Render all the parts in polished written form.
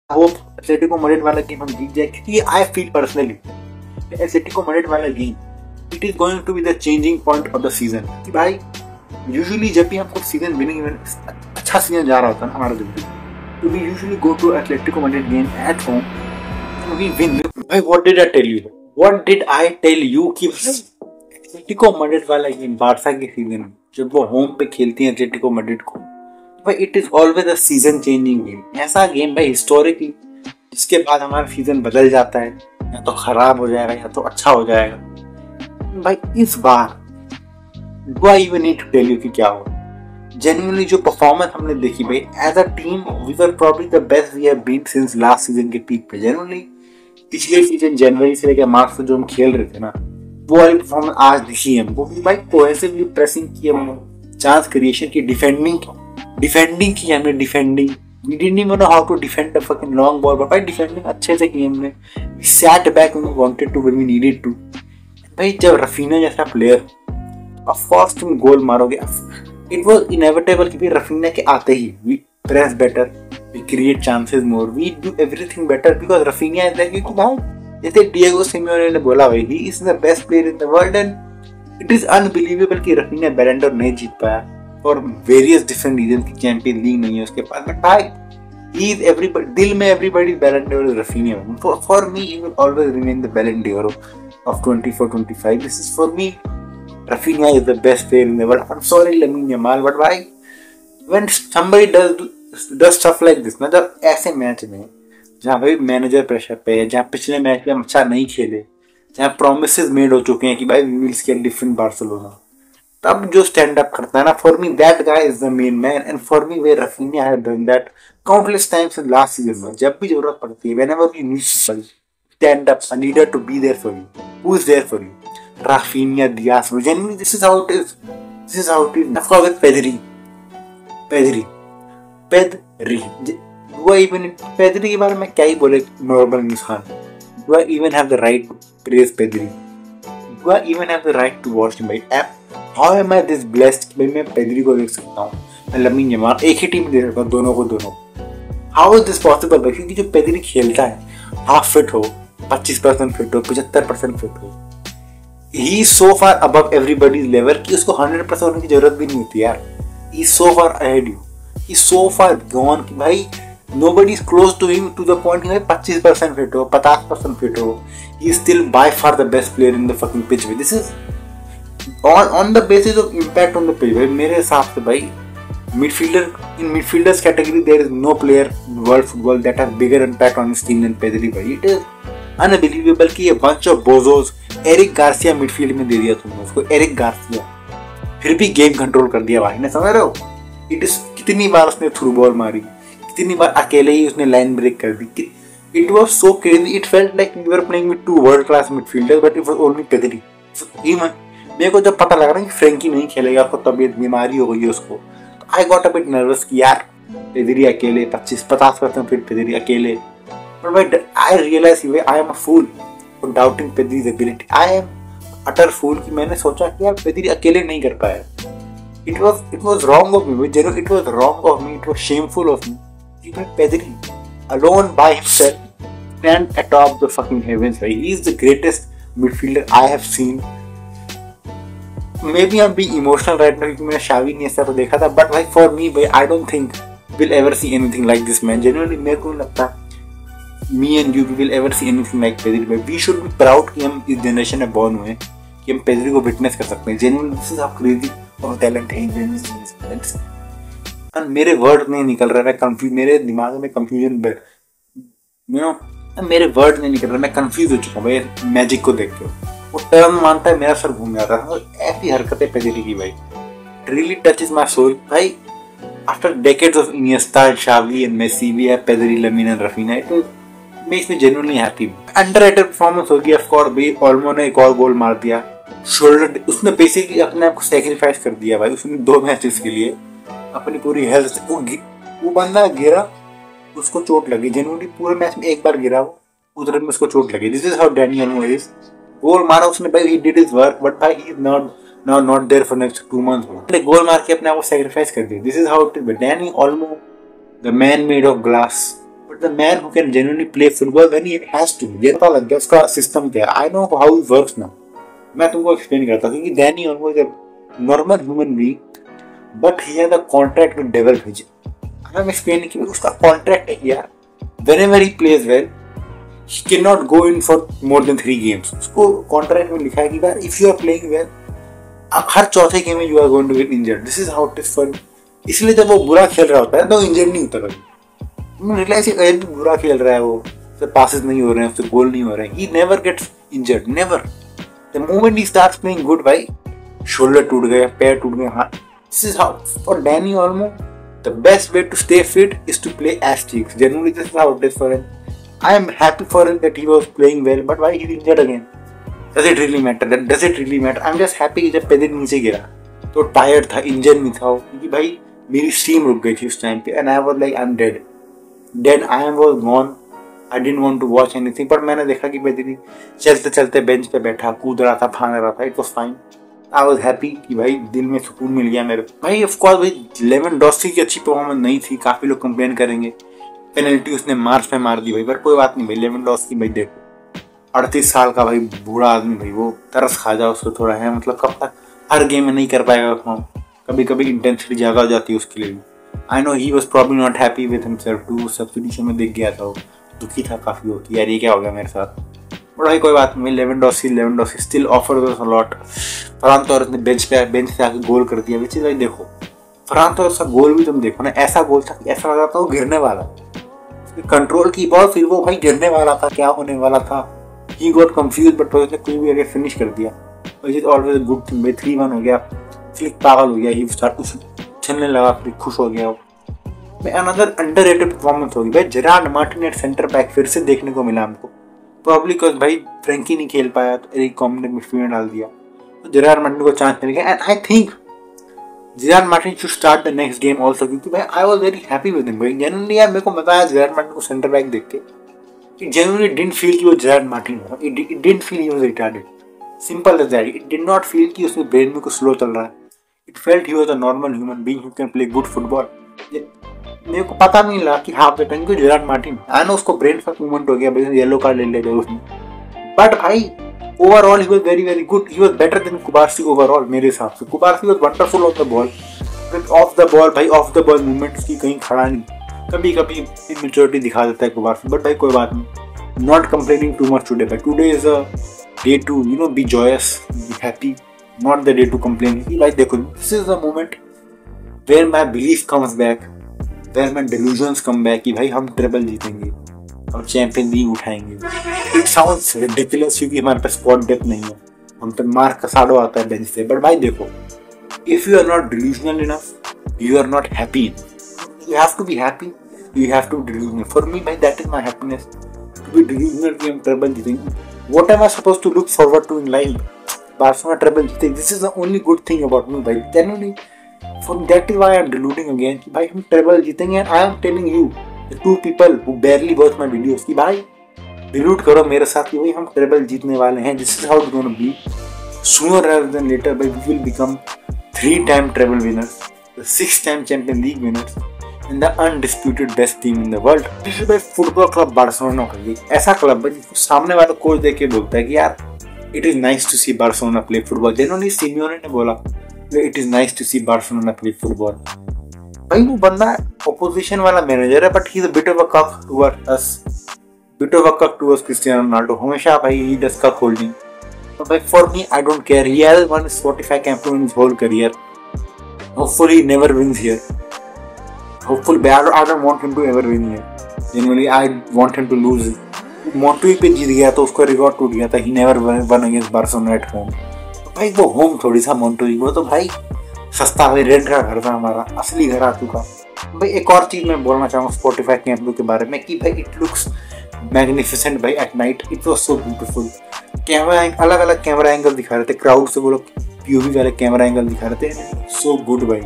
Hope Atletico Madrid वाला game हम जीत जाए, क्योंकि I feel personally Atletico Madrid वाला game it is going to be the changing point of the season. कि भाई यूजुअली जब भी हमको सीजन विनिंग अच्छा सीजन जा रहा होता है ना हमारा, जब तो we usually go to Atletico Madrid game at home, we win. भाई what did I tell you, what did I tell you कि एटलेटिको मैड्रिड वाला गेम बारसा के सीजन में जब वो होम पे खेलती है एटलेटिको मैड्रिड को, भाई it is always a season changing game. ऐसा गेम भाई हिस्टोरिकली जिसके बाद हमारा सीजन बदल जाता है, या तो खराब हो जाएगा या तो अच्छा हो जाएगा। भाई इस बार do I even need to tell you कि क्या हुआ। जेन्युइनली जो परफॉर्मेंस हमने देखी भाई as a team, we were probably the best we have been since last season के पीक पे। जेन्युइनली पिछले सीजन जनवरी से लेकर मार्च तक जो हम खेल रहे थे ना, वो वाली परफॉर्मेंस आज दिखी है हमको। भाई कोहेसिवली प्रेसिंग की हमने, चांस क्रिएशन की, डिफेंडिंग की हमने, defending we didn't even know how to defend the fucking long ball, but भाई डिफेंडिंग अच्छे से की हमने। we sat back when we wanted to, when we needed to। भाई जब रफीना जैसा प्लेयर ऑफ कोर्स तुम गोल मारोगे, इट वाज इनएविटेबल कि रफीना के आते ही we press better, we create chances more, we do everything better because Raphinha is like, क्योंकि भाई जैसे डिएगो सिमियोने ने बोला भाई he is the best player in the world, and it is unbelievable कि रफीना बैलन डोर नहीं जीत पाया और वेरियस डिफरेंट रीजन की चैंपियन लीग नहीं है उसके पास। बट भाई ही इज एवरीबॉडी, दिल में एवरीबॉडी बैलन door is Rafina. For me he will always remain the बैलन door of 24-25। This is for me, Rafinha is the best player in the world. I'm sorry Lamine Yamal, but why when somebody does stuff like this ना, जब ऐसे match में जहाँ भाई manager pressure पे है, जहाँ पिछले मैच में हम अच्छा नहीं खेले, जहाँ प्रोमिसेस मेड हो चुके हैं कि भाई we will scale different Barcelona, तब जो स्टैंड अप करता है ना, for me that guy is the main man. And for me we Raphinha have done that countless times in last season में। जब भी जरूरत पड़ती है, whenever we need somebody stand up, a leader to be there for you, who is there for you? Rafinha, Diaz, genuinely this is how it is. This is how it is. Of course, Pedri. Do I even Pedri के बारे में क्या ही बोले normal इंसान? Do I even have the right to praise Pedri? Do I even have the right to watch him? भाई how am I this blessed कि भाई मैं Pedri को देख सकता हूँ, मैं लमीन यमाल एक ही टीम में देख सकता हूँ, दोनों को दोनों। How is this possible भाई? क्योंकि जो Pedri खेलता है, हाफ फिट हो, 25% फिट हो, 75% फिट हो, he is so far above everybody's level कि उसको 100% होने की जरूरत भी नहीं होती यार। he is so far ahead you, he is so far gone कि भाई nobody is close to him to the point कि भाई 25% फिट हो, 50% फिट हो, he is still by far the best player in the fucking pitch। this is on the basis of impact on the pitch भाई। मेरे हिसाब से भाई midfielders category there is no player in world football that has bigger impact on his team than Pedri भाई। it is unbelievable कि ये bunch of bozos, Eric Garcia midfield में दे दिया तुमने उसको, एरिक गार्सिया, फिर भी गेम कंट्रोल कर दिया भाई ने, समझ रहे हो? इट इज कितनी बार उसने थ्रू बॉल मारी, कितनी बार अकेले ही उसने लाइन ब्रेक कर दी। It was so crazy, it felt like we were playing with two world class midfielders but it was only Pedri. मेरे को जब पता लग रहा है कि फ्रैंकी नहीं खेलेगा, उसको तबीयत बीमारी हो गई है उसको, I got a bit nervous कि यार पेद्री अकेले 25-50% फिट, पेद्री अकेले। But wait, I realize I am a fool for doubting Pedri's ability. I am utter fool कि मैंने सोचा कि यार पेद्री अकेले नहीं कर पाया। It was wrong of me. It was wrong of me. It was shameful of me. कि Pedri alone by himself stand atop the fucking heavens. He is the greatest midfielder I have seen. Maybe I'm being emotional right now क्योंकि मैंने शावी नियस्ता को देखा था, but like for me, I don't think we'll ever see anything like this man. Genuinely मेरे को लगता me and you will ever see anything like Pedri। we should be proud कि हम इस जनरेशन में born हुए कि हम पेद्री को विटनेस कर सकते हैं। genuinely this is how crazy और टैलेंट है। और मेरे वर्ड नहीं निकल रहा, मैं कंफ्यूज, मेरे दिमाग में कंफ्यूजन, मेरे वर्ड नहीं निकल रहा, मैं कंफ्यूज हो चुका हूँ भाई मैजिक को देख के। वो टर्न मानता है, मेरा सर घूम जाता है। ऐसी हरकतें पेद्री की भाई really touches my soul भाई। after decades of Iniesta, Xavi and Messi, we have Pedri, Lamine and Rafinha। it makes me genuinely happy। Underrated performance होगी ऑफ कोर्स भाई। ओल्मो ने एक और गोल मार दिया, शोल्डर, उसने बेसिकली अपने आप को सैक्रिफाइस कर दिया भाई। उसने 2 मैचेस के लिए अपनी पूरी हेल्थ, वो बंदा गिरा, उसको चोट लगी, जेन्युइनली पूरे मैच में एक बार गिरा, वो उधर में उसको चोट लगी। This is how Dani Olmo is. Goal मारा उसने भाई, he did his work, but भाई he is not there for next 2 months। Goal मार के अपने आप को सैक्रिफाइस कर दिया। This is how it is. Dani Olmo the man made of glass, but the man who can genuinely play football when he has to, मुझे पता लग गया उसका सिस्टम क्या है। I know how it works now. मैं तुमको explain करता हूँ, क्योंकि Danny Olmo is a normal human being but he has a contract with devil vision. I am explaining कि उसका कॉन्ट्रैक्ट है यार, whenever he plays well he cannot go in for more than 3 games। उसको contract में लिखा है कि यार if you are playing well, आप हर चौथे गेम में you are going to get injured, this is how it is for। इसलिए जब वो बुरा खेल रहा होता है तो इंजर्ड नहीं होता कभी। रियलाइज बुरा खेल रहा है वो, उससे पासेस नहीं हो रहे हैं, उससे गोल नहीं हो रहे हैं, he never gets injured, never। the moment he starts playing good, भाई शोल्डर टूट गया, पैर टूट गया, हाँ। this is how for Danny Olmo the best way to stay fit is to play ass cheeks। Generally this is how it is for him। I am happy for him that he was playing well, but why he's injured again? Does it really matter? Does it really matter? I'm just happy कि जब पेदिन नीचे गिरा तो tired था, engine नहीं था, क्योंकि भाई मेरी स्टीम रुक गई थी उस टाइम पे, and I was like I'm dead, I was gone, I didn't want to watch anything। पर मैंने देखा कि पेदिन चलते चलते बेंच पे बैठा, कूद रहा था, फान रहा था, it was fine। I was happy कि भाई दिल में सुकून मिल गया मेरे। भाई ऑफ कोर्स भाई लेवेंडोस्की की अच्छी परफॉर्मेंस नहीं थी, काफी लोग कंप्लेन करेंगे, पेनल्टी उसने मार्च में मार दी भाई, पर कोई बात नहीं भाई। लेवेंडोस्की भाई देखो 38 साल का भाई बूढ़ा आदमी भाई, वो तरस खा जाओ उसको थोड़ा है, मतलब कब तक हर गेम में नहीं कर पाएगा परफॉर्म, कभी कभी इंटेंसिटी ज्यादा हो जाती है उसके लिए भी। I know he was probably not happy with himself too, substitution में दिख गया था वो, दुखी था काफी वो कि यार ये क्या हो गया मेरे साथ। बट भाई कोई बात नहीं, Lewandowski still offers us a lot. Farhan Torres ने बेंच से आके गोल कर दिया, विच इज भाई देखो फरहान तोरेस का गोल भी तुम देखो ना, ऐसा गोल था कि ऐसा लगा था वो गिरने वाला, कंट्रोल की बॉल, फिर वो भाई गिरने वाला था, क्या होने वाला था, ही गॉट कंफ्यूज, बट उसने कोई भी आगे फिनिश कर दिया, which is always good thing भाई। 3-1 हो गया, फ्लिक पागल हो गया, ही स्टार्ट उछलने लगा, फिर खुश हो गया वो। भाई अनदर अंडररेटेड परफॉर्मेंस होगी भाई, Gerrard Martin at centre back फिर से देखने को मिला हमको, प्रॉब्ली बिकॉज भाई फ्रैंकी नहीं खेल पाया तो एरिक कॉम ने मिडफील्ड में डाल दिया, तो जेरार्ड मार्टिन को चांस मिल गया। And I think Gerard Martin should start the next game also, क्योंकि भाई I was very happy with him भाई। जेन्युइनली यार मेरे को मजा आया जेरार्ड मार्टिन को सेंटर बैक देख के, इट जेन्युइनली डिडंट फील कि वो जेरार्ड मार्टिन था, it didn't feel he was retarded, simple as that. It did not feel कि उसके ब्रेन में कुछ स्लो चल रहा है, it felt he was a normal human being who can play good football. मेरे को पता नहीं लगा कि हाफ द टाइम को जेरार्ड मार्टिन, आई नो उसको ब्रेन फक मूवमेंट हो गया भाई, येलो कार्ड ले लिया उसने, बट भाई overall he was very good, he was better than कुबारसी overall मेरे हिसाब से। कुबारसी was wonderful on the ball, of the ball भाई, ऑफ द बॉल मूवमेंट उसकी कहीं खड़ा नहीं, कभी कभी इमेच्योरिटी दिखा देता है कुबारसी, बट भाई कोई बात नहीं, not complaining too much today भाई। Today is a day to you know be joyous, be happy, not the day to complain. भाई देखो this is the moment where my belief comes back, where my delusions come back कि भाई हम triple जीतेंगे, हम champion league उठाएंगे। It sounds ridiculous क्योंकि हमारे पास स्क्वाड डेप्थ नहीं है, हम पे मार्क कसाडो आता है बेंच से, बट भाई देखो if you are not delusional enough, you are not happy। You have to be happy, you have to be delusional। For me, भाई that is my happiness, to be delusional कि हम triple जीतेंगे। What am I supposed to look forward to in life? Barcelona triple जीतेंगे, this is the only good thing about me भाई। Genuinely, for that is why I am deluding again कि भाई हम triple जीतेंगे। And I am telling you, the 2 people who barely watch my videos कि भाई डिलूट करो मेरे साथ कि भाई हम ट्रिपल जीतने वाले हैं। This is how it's gonna be। Sooner rather than later, भाई we will become 3-time treble winners, the 6-time Champions League winners, and the undisputed best team in the world। This is by Football Club Barcelona का ये ऐसा club है जिसको सामने वाला coach देख के बोलता है कि यार it is nice to see Barcelona play football। Genuinely Simeone ने बोला it is nice to see Barcelona play football। भाई वो बंदा opposition वाला मैनेजर है, but he is a bit of a cuck towards us, bit of a cuck towards Cristiano Ronaldo। हमेशा भाई he does cuck holding। But for me, I don't care. He has won Spotify campaign in his whole career. Hopefully, he never wins here. Hopefully, but I don't want him to ever win here. Generally, I want him to lose। Montoy पे जीत गया तो उसका record टूट गया था। He never won against Barcelona at home। भाई वो home थोड़ी सा Montoy, वो तो भाई सस्ता भाई रेंट का घर था हमारा, असली घर आ चुका। भाई एक और चीज मैं बोलना चाहूँगा Spotify कैंप के बारे में कि भाई it looks magnificent भाई at night। It was so beautiful। Camera अलग अलग कैमरा एंगल दिखा रहे थे, क्राउड से वो लोग पीओवी वाले कैमरा एंगल दिखा रहे थे, सो गुड भाई।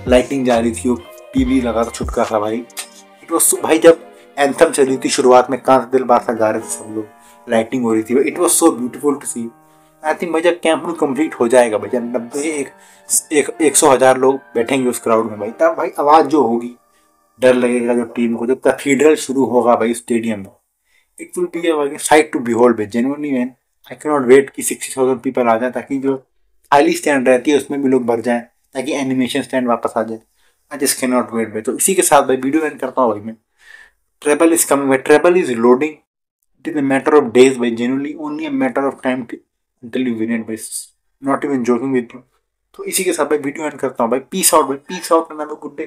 लाइटिंग जा रही थी, वो टीवी लगा था छुटका था भाई। इट वाज भाई जब एंथम चली थी शुरुआत में, कांच दिल बार गा रहे थे सब लोग, लाइटिंग हो रही थी, it was so beautiful to see. I think भाई जब कैंप कंप्लीट हो जाएगा भाई, जब 100,000 लोग बैठेंगे उस क्राउड में भाई, तब भाई आवाज़ जो होगी डर लगेगा जो टीम को, जब कैथीड्रल शुरू होगा भाई स्टेडियम में, it will be a sight to behold भाई, genuinely man. I can not wait कि 60,000 पीपल आ जाए, ताकि जो खाली स्टैंड रहती है उसमें भी लोग भर जाएं, ताकि एनिमेशन स्टैंड वापस आ जाए। I just can not wait भाई। तो इसी के साथ भाई वीडियो एंड करता हूँ भाई मैं। ट्रेबल इज कमिंग भाई, treble is loading, it is a matter of days भाई, genuinely only a matter of time until you win it भाई, not even joking with you. तो इसी के साथ भाई वीडियो एंड करता हूँ भाई। पीस आउट भाई, peace out and have a good day.